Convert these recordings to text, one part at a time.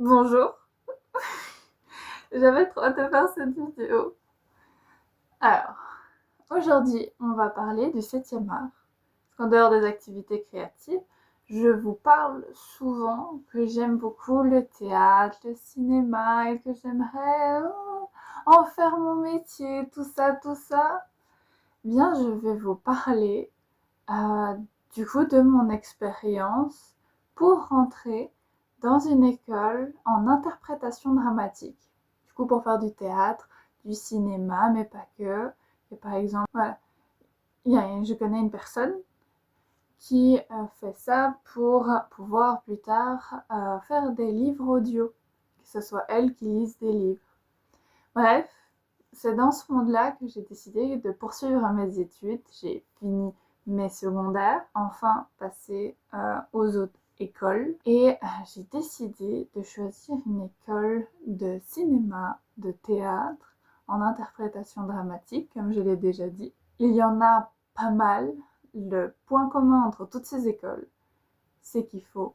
Bonjour, j'avais trop hâte de faire cette vidéo. Alors, aujourd'hui, on va parler du 7e art. Parce qu'en dehors des activités créatives, je vous parle souvent que j'aime beaucoup le théâtre, le cinéma et que j'aimerais en faire mon métier, tout ça. Bien, je vais vous parler du coup de mon expérience pour rentrer dans une école en interprétation dramatique. Du coup, pour faire du théâtre, du cinéma, mais pas que. Et par exemple, voilà, je connais une personne qui fait ça pour pouvoir plus tard faire des livres audio, que ce soit elle qui lise des livres. Bref, c'est dans ce monde-là que j'ai décidé de poursuivre mes études. J'ai fini mes secondaires, enfin passé aux autres écoles. Et j'ai décidé de choisir une école de cinéma, de théâtre, en interprétation dramatique, comme je l'ai déjà dit. Il y en a pas mal. Le point commun entre toutes ces écoles, c'est qu'il faut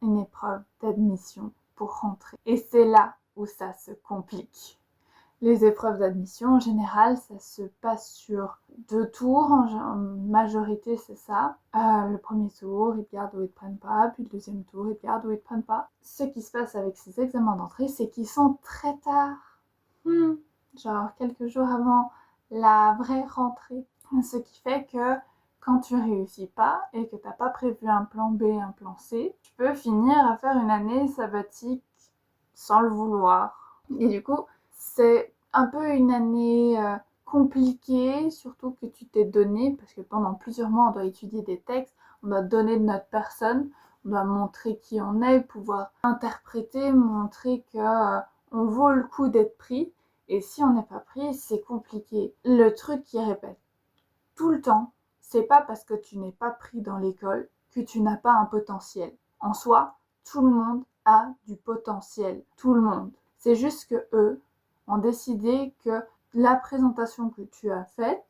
une épreuve d'admission pour rentrer. Et c'est là où ça se complique. Les épreuves d'admission, en général, ça se passe sur 2 tours. En majorité, c'est ça. Le premier tour, ils regardent où ils ne te prennent pas. Puis le deuxième tour, ils regardent où ils ne te prennent pas. Ce qui se passe avec ces examens d'entrée, c'est qu'ils sont très tard. Genre quelques jours avant la vraie rentrée. Ce qui fait que quand tu réussis pas et que tu n'as pas prévu un plan B, un plan C, tu peux finir à faire une année sabbatique sans le vouloir. Et du coup, c'est un peu une année compliquée, surtout que tu t'es donné, parce que pendant plusieurs mois, on doit étudier des textes, on doit donner de notre personne, on doit montrer qui on est, pouvoir interpréter, montrer que on vaut le coup d'être pris. Et si on n'est pas pris, c'est compliqué. Le truc qui répète tout le temps, c'est pas parce que tu n'es pas pris dans l'école que tu n'as pas un potentiel. En soi, tout le monde a du potentiel. Tout le monde. C'est juste que eux ont décidé que la présentation que tu as faite,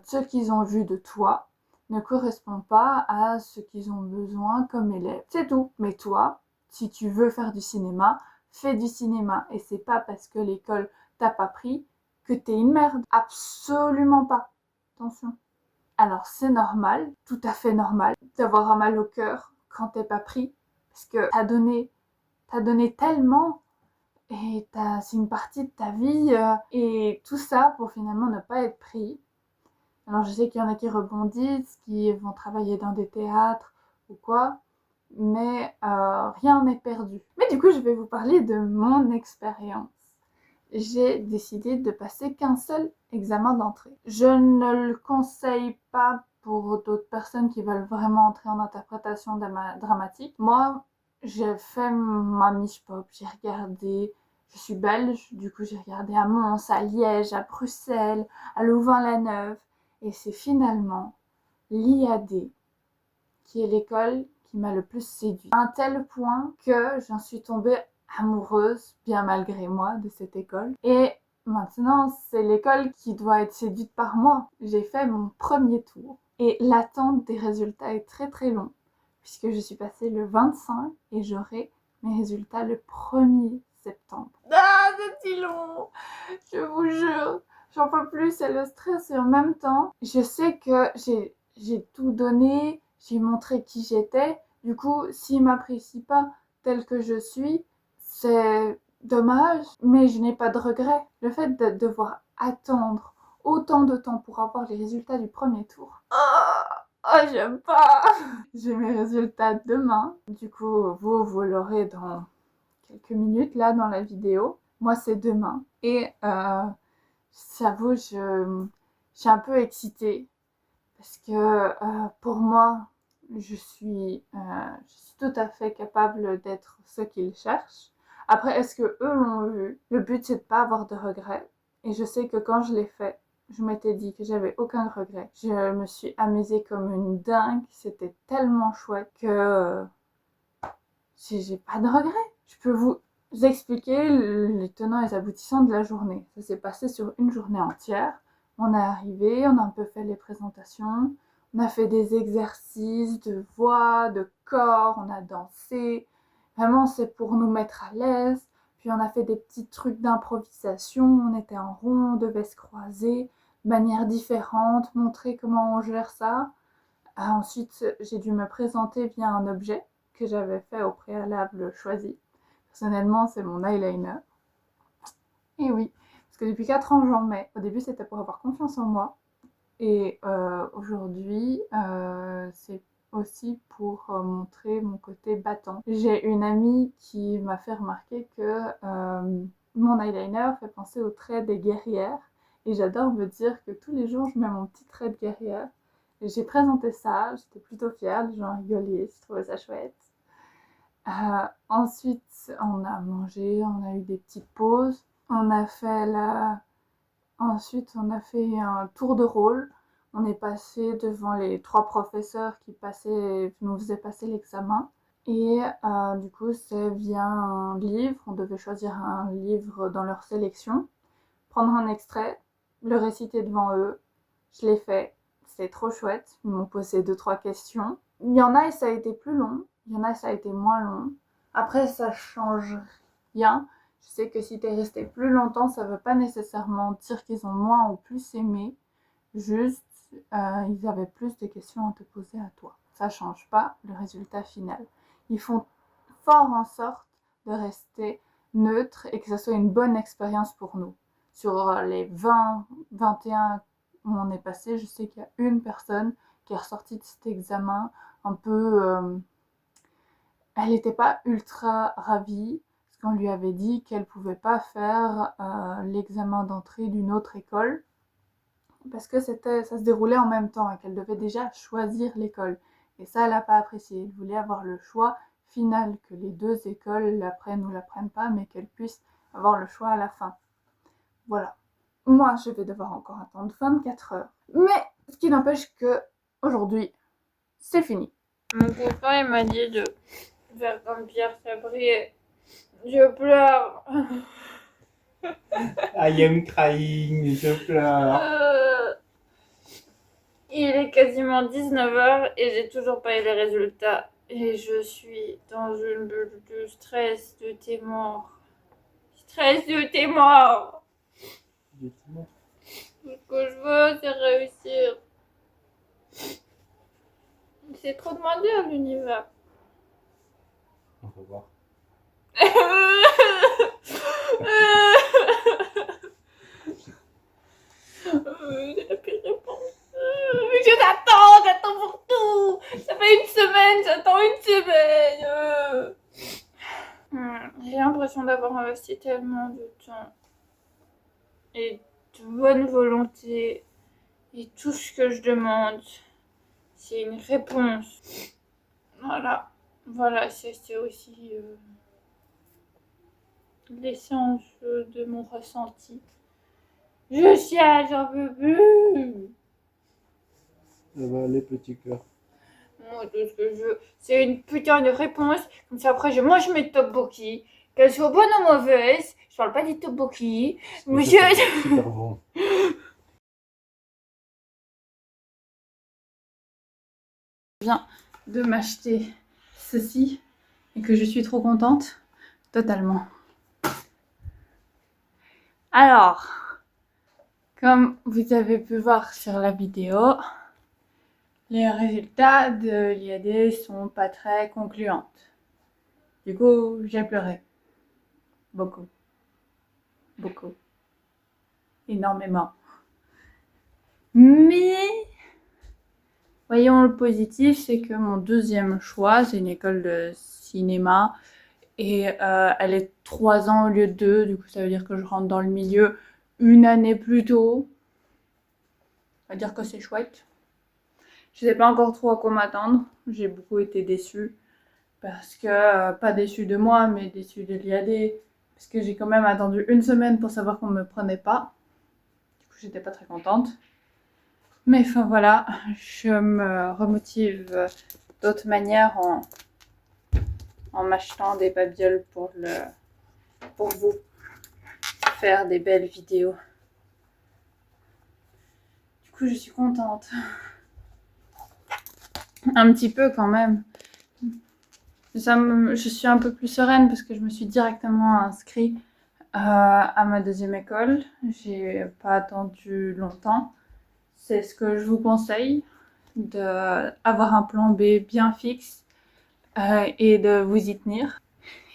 ce qu'ils ont vu de toi, ne correspond pas à ce qu'ils ont besoin comme élève. C'est tout. Mais toi, si tu veux faire du cinéma, fais du cinéma. Et c'est pas parce que l'école t'a pas pris que t'es une merde. Absolument pas. Attention. Alors c'est normal, tout à fait normal, d'avoir un mal au cœur quand t'es pas pris, parce que t'as donné tellement, et c'est une partie de ta vie, et tout ça pour finalement ne pas être pris. Alors je sais qu'il y en a qui rebondissent, qui vont travailler dans des théâtres ou quoi, mais rien n'est perdu. Mais du coup, je vais vous parler de mon expérience. J'ai décidé de passer qu'un seul examen d'entrée. Je ne le conseille pas pour d'autres personnes qui veulent vraiment entrer en interprétation dramatique. Moi, j'ai fait ma Michpop, j'ai regardé, je suis belge, du coup j'ai regardé à Mons, à Liège, à Bruxelles, à Louvain-la-Neuve, et c'est finalement l'IAD qui est l'école qui m'a le plus séduit. À un tel point que j'en suis tombée amoureuse, bien malgré moi, de cette école. Et maintenant, c'est l'école qui doit être séduite par moi. J'ai fait mon premier tour. Et l'attente des résultats est très très longue, puisque je suis passée le 25 et j'aurai mes résultats le 1er septembre. Ah, c'est si long! Je vous jure, j'en peux plus, c'est le stress et en même temps, je sais que j'ai tout donné, j'ai montré qui j'étais. Du coup, s'ils m'apprécient pas telle que je suis, c'est dommage, mais je n'ai pas de regrets. Le fait de devoir attendre autant de temps pour avoir les résultats du premier tour. Oh, j'aime pas. J'ai mes résultats demain. Du coup, vous l'aurez dans quelques minutes là dans la vidéo. Moi, c'est demain. Et j'avoue, je suis un peu excitée parce que pour moi, je suis tout à fait capable d'être ce qu'ils cherchent. Après, est-ce que eux l'ont vu? Le but, c'est de pas avoir de regrets. Et je sais que quand je l'ai fait, je m'étais dit que j'avais aucun regret. Je me suis amusée comme une dingue. C'était tellement chouette que j'ai pas de regrets. Je peux vous expliquer les tenants et les aboutissants de la journée. Ça s'est passé sur une journée entière. On est arrivé, on a un peu fait les présentations, on a fait des exercices de voix, de corps, on a dansé. Vraiment, c'est pour nous mettre à l'aise. Puis on a fait des petits trucs d'improvisation. On était en rond, on devait se croiser de manière différente, montrer comment on gère ça. Ensuite, j'ai dû me présenter via un objet que j'avais fait au préalable choisi. Personnellement, c'est mon eyeliner. Et oui, parce que depuis 4 ans, j'en mets. Au début, c'était pour avoir confiance en moi. Et aujourd'hui, c'est aussi pour montrer mon côté battant. J'ai une amie qui m'a fait remarquer que mon eyeliner fait penser au trait des guerrières. Et j'adore me dire que tous les jours, je mets mon petit trait de guerrière. Et j'ai présenté ça, j'étais plutôt fière, les gens rigolaient, je trouvais ça chouette. Ensuite, on a mangé, on a eu des petites pauses. Ensuite, on a fait un tour de rôle. On est passé devant les 3 professeurs qui nous faisaient passer l'examen. Et du coup, c'est via un livre. On devait choisir un livre dans leur sélection, prendre un extrait, le réciter devant eux. Je l'ai fait. C'était trop chouette. Ils m'ont posé 2-3 questions. Il y en a et ça a été plus long. Il y en a et ça a été moins long. Après, ça change rien. Je sais que si t'es resté plus longtemps, ça veut pas nécessairement dire qu'ils ont moins ou plus aimé. Juste, ils avaient plus de questions à te poser à toi. Ça change pas le résultat final. Ils font fort en sorte de rester neutre et que ça soit une bonne expérience pour nous. Sur les 20, 21 où on est passé, je sais qu'il y a une personne qui est ressortie de cet examen un peu... elle n'était pas ultra ravie parce qu'on lui avait dit qu'elle ne pouvait pas faire l'examen d'entrée d'une autre école parce que ça se déroulait en même temps et qu'elle devait déjà choisir l'école. Et ça, elle n'a pas apprécié. Elle voulait avoir le choix final, que les 2 écoles l'apprennent ou l'apprennent pas, mais qu'elle puisse avoir le choix à la fin. Voilà. Moi, je vais devoir encore attendre 24 heures. Mais ce qui n'empêche que aujourd'hui, c'est fini. Mon copain, il m'a dit de faire comme Pierre Fabrier. Je pleure. I am crying, je pleure. Il est quasiment 19h et j'ai toujours pas eu les résultats. Et je suis dans une bulle de stress de tes morts. Stress de tes morts. Ce que je veux, c'est réussir. C'est trop demandé à l'univers. On va voir. C'est la pire réponse. J'attends pour tout. Ça fait une semaine, j'attends une semaine. J'ai l'impression d'avoir investi tellement de temps et de bonne volonté. Et tout ce que je demande, c'est une réponse. Voilà, c'est aussi l'essence de mon ressenti. Je chiale, j'en peux plus. Ça va aller, petit cœur. Moi, tout ce que je veux, c'est une putain de réponse. Comme ça, après, je mange mes tteokbokki. Qu'elles soient bonnes ou mauvaises. Je parle pas des tteokbokki. Mais Super bon. Viens de m'acheter ceci et que je suis trop contente. Totalement. Alors, comme vous avez pu voir sur la vidéo, les résultats de l'IAD sont pas très concluants. Du coup, j'ai pleuré. Beaucoup. Beaucoup. Énormément. Mais, voyons le positif, c'est que mon deuxième choix, c'est une école de cinéma. Et elle est 3 ans au lieu de 2, du coup ça veut dire que je rentre dans le milieu une année plus tôt. Ça veut dire que c'est chouette. Je sais pas encore trop à quoi m'attendre. J'ai beaucoup été déçue. Parce que, pas déçue de moi, mais déçue de l'IAD. Parce que j'ai quand même attendu une semaine pour savoir qu'on me prenait pas. Du coup j'étais pas très contente. Mais enfin voilà, je me remotive d'autres manières en m'achetant des babioles pour vous faire des belles vidéos. Du coup, je suis contente. Un petit peu quand même. Je suis un peu plus sereine parce que je me suis directement inscrite à ma deuxième école. J'ai pas attendu longtemps. C'est ce que je vous conseille, d'avoir un plan B bien fixe et de vous y tenir.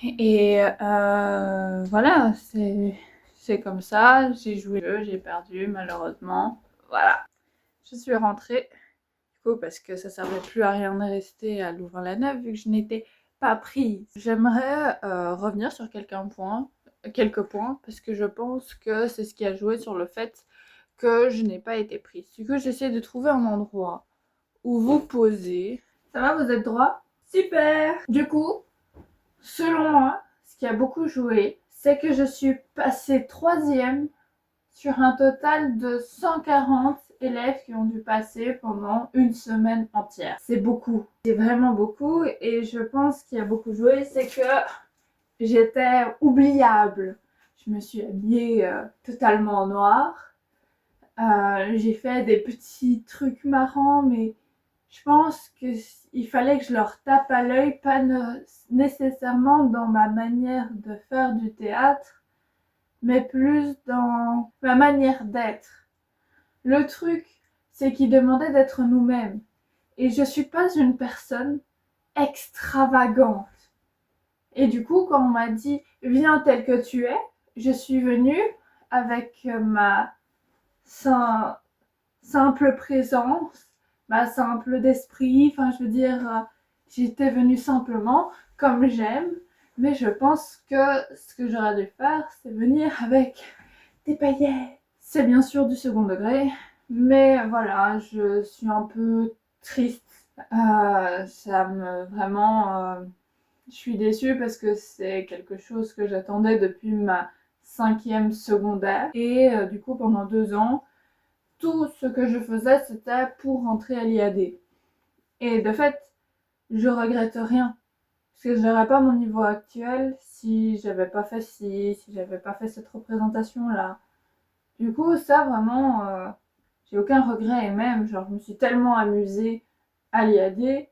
Et voilà, c'est comme ça. J'ai joué le jeu, j'ai perdu malheureusement. Voilà. Je suis rentrée du coup parce que ça servait plus à rien de rester à Louvain-la-Neuve vu que je n'étais pas prise. J'aimerais revenir sur quelques points parce que je pense que c'est ce qui a joué sur le fait que je n'ai pas été prise. Du coup, j'essaie de trouver un endroit où vous posez. Ça va, vous êtes droit? Super! Du coup, selon moi, ce qui a beaucoup joué, c'est que je suis passée 3e sur un total de 140 élèves qui ont dû passer pendant une semaine entière. C'est beaucoup, c'est vraiment beaucoup et je pense qu'il y a beaucoup joué, c'est que j'étais oubliable. Je me suis habillée totalement en noir. J'ai fait des petits trucs marrants, mais je pense qu'il fallait que je leur tape à l'œil, pas nécessairement dans ma manière de faire du théâtre, mais plus dans ma manière d'être. Le truc, c'est qu'ils demandaient d'être nous-mêmes. Et je suis pas une personne extravagante. Et du coup, quand on m'a dit « Viens tel que tu es », je suis venue avec ma simple présence, ma simple d'esprit. Enfin, je veux dire, j'étais venue simplement comme j'aime. Mais je pense que ce que j'aurais dû faire, c'est venir avec des paillettes. C'est bien sûr du second degré, mais voilà, je suis un peu triste. Je suis déçue parce que c'est quelque chose que j'attendais depuis ma 5e secondaire. Et du coup, pendant 2 ans, tout ce que je faisais, c'était pour rentrer à l'IAD. Et de fait, je regrette rien. Parce que je n'aurais pas mon niveau actuel si j'avais pas fait si j'avais pas fait cette représentation-là. Du coup, ça vraiment, j'ai aucun regret. Et même, genre, je me suis tellement amusée à l'IAD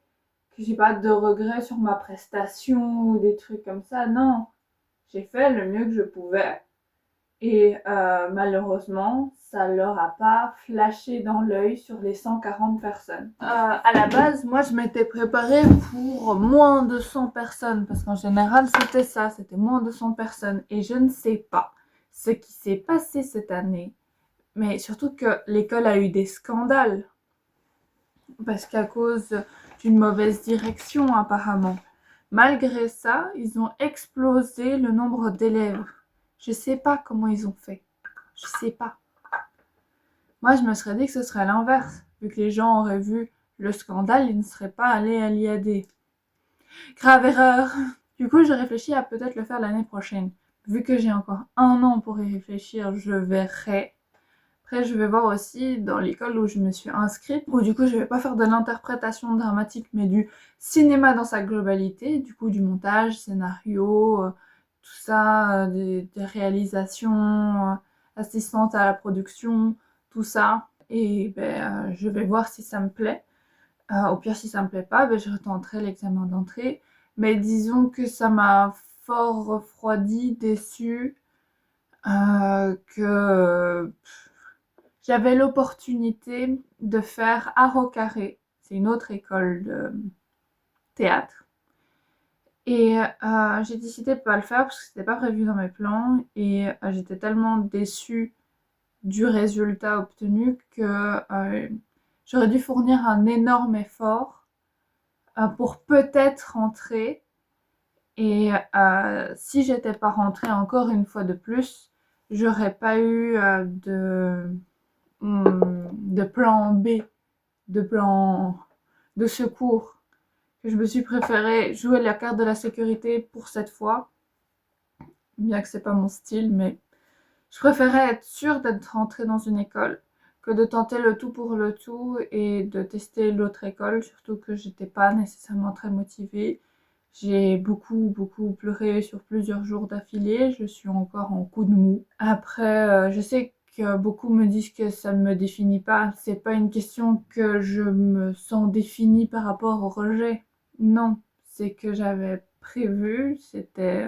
que j'ai pas de regrets sur ma prestation ou des trucs comme ça. Non, j'ai fait le mieux que je pouvais. Et malheureusement, ça leur a pas flashé dans l'œil sur les 140 personnes. À la base, moi, je m'étais préparée pour moins de 100 personnes. Parce qu'en général, c'était ça, c'était moins de 100 personnes. Et je ne sais pas ce qui s'est passé cette année. Mais surtout que l'école a eu des scandales. Parce qu'à cause d'une mauvaise direction, apparemment. Malgré ça, ils ont explosé le nombre d'élèves. Je sais pas comment ils ont fait. Je sais pas. Moi, je me serais dit que ce serait l'inverse. Vu que les gens auraient vu le scandale, ils ne seraient pas allés à l'IAD. Grave erreur. Du coup, je réfléchis à peut-être le faire l'année prochaine. Vu que j'ai encore 1 an pour y réfléchir, je verrai. Après, je vais voir aussi dans l'école où je me suis inscrite, où du coup, je vais pas faire de l'interprétation dramatique, mais du cinéma dans sa globalité, du coup, du montage, scénario, tout ça, des réalisations, assistante à la production, tout ça. Et je vais voir si ça me plaît. Au pire, si ça me plaît pas, je retenterai l'examen d'entrée. Mais disons que ça m'a fort refroidi, déçu, que j'avais l'opportunité de faire Art au Carré. C'est une autre école de théâtre. Et j'ai décidé de pas le faire parce que c'était pas prévu dans mes plans. Et j'étais tellement déçue du résultat obtenu que j'aurais dû fournir un énorme effort pour peut-être rentrer. Et si j'étais pas rentrée encore une fois de plus, j'aurais pas eu de plan B, de plan de secours. Je me suis préférée jouer la carte de la sécurité pour cette fois, bien que c'est pas mon style, mais je préférais être sûre d'être rentrée dans une école que de tenter le tout pour le tout et de tester l'autre école, surtout que j'étais pas nécessairement très motivée. J'ai beaucoup pleuré sur plusieurs jours d'affilée, je suis encore en coup de mou. Après, je sais que beaucoup me disent que ça ne me définit pas. C'est pas une question que je me sens définie par rapport au rejet. Non, c'est que j'avais prévu, c'était,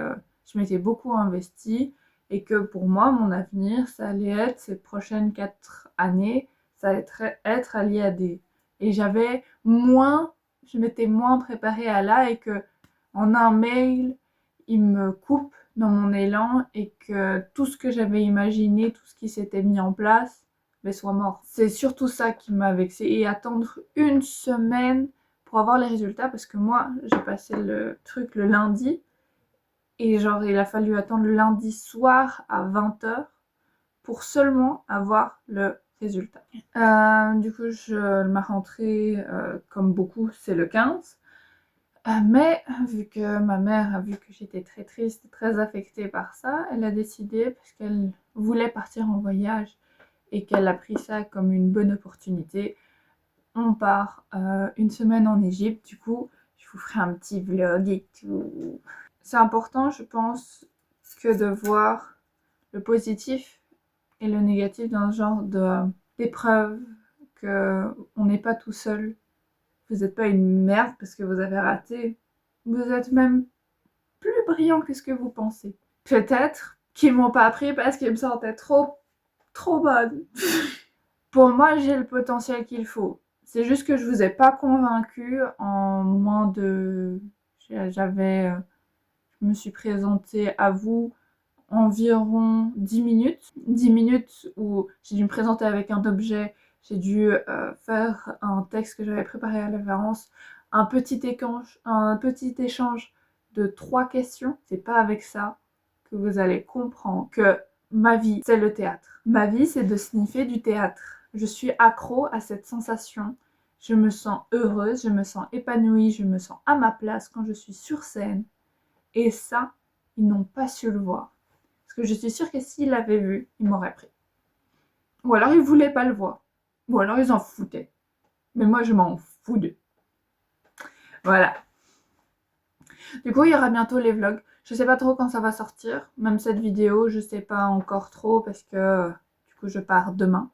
je m'étais beaucoup investie et que pour moi, mon avenir, ça allait être ces prochaines 4 années, ça allait être à l'IAD. Et je m'étais moins préparée à là et que en un mail, il me coupe dans mon élan et que tout ce que j'avais imaginé, tout ce qui s'était mis en place, soit mort. C'est surtout ça qui m'a vexée. Et attendre une semaine pour avoir les résultats, parce que moi, j'ai passé le truc le lundi, et genre, il a fallu attendre le lundi soir à 20h pour seulement avoir le résultat. Du coup, ma rentrée, comme beaucoup, c'est le 15. Mais vu que ma mère a vu que j'étais très triste, très affectée par ça, elle a décidé, parce qu'elle voulait partir en voyage et qu'elle a pris ça comme une bonne opportunité, on part une semaine en Égypte. Du coup, je vous ferai un petit vlog et tout. C'est important, je pense, que de voir le positif et le négatif dans ce genre d'épreuve, qu'on n'est pas tout seul. Vous n'êtes pas une merde parce que vous avez raté. Vous êtes même plus brillant que ce que vous pensez. Peut-être qu'ils m'ont pas appris parce qu'ils me sentaient trop bonne. Pour moi, j'ai le potentiel qu'il faut. C'est juste que je vous ai pas convaincu en moins de... Je me suis présentée à vous environ 10 minutes. 10 minutes où j'ai dû me présenter avec un objet, j'ai dû faire un texte que j'avais préparé à l'avance, un petit échange de 3 questions. C'est pas avec ça que vous allez comprendre que ma vie, c'est le théâtre. Ma vie, c'est de sniffer du théâtre. Je suis accro à cette sensation. Je me sens heureuse, je me sens épanouie, je me sens à ma place quand je suis sur scène. Et ça, ils n'ont pas su le voir. Parce que je suis sûre que s'ils l'avaient vu, ils m'auraient pris. Ou alors ils voulaient pas le voir. Ou alors ils en foutaient. Mais moi, je m'en fous d'eux. Voilà. Du coup, il y aura bientôt les vlogs. Je sais pas trop quand ça va sortir. Même cette vidéo, je sais pas encore trop parce que du coup, je pars demain.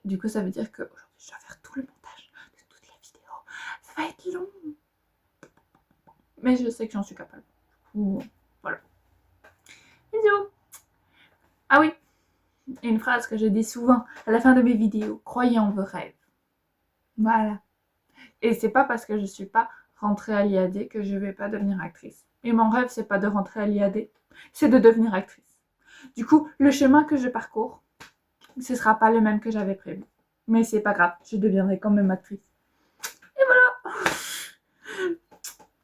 Du coup, ça veut dire que aujourd'hui, je dois faire tout le montage de toute la vidéo. Ça va être long. Mais je sais que j'en suis capable. Voilà. Bisous. Ah oui, une phrase que je dis souvent à la fin de mes vidéos. Croyez en vos rêves. Voilà. Et c'est pas parce que je suis pas rentrée à l'IAD que je vais pas devenir actrice. Et mon rêve, c'est pas de rentrer à l'IAD, c'est de devenir actrice. Du coup, le chemin que je parcours, ce sera pas le même que j'avais prévu. Mais c'est pas grave, je deviendrai quand même actrice.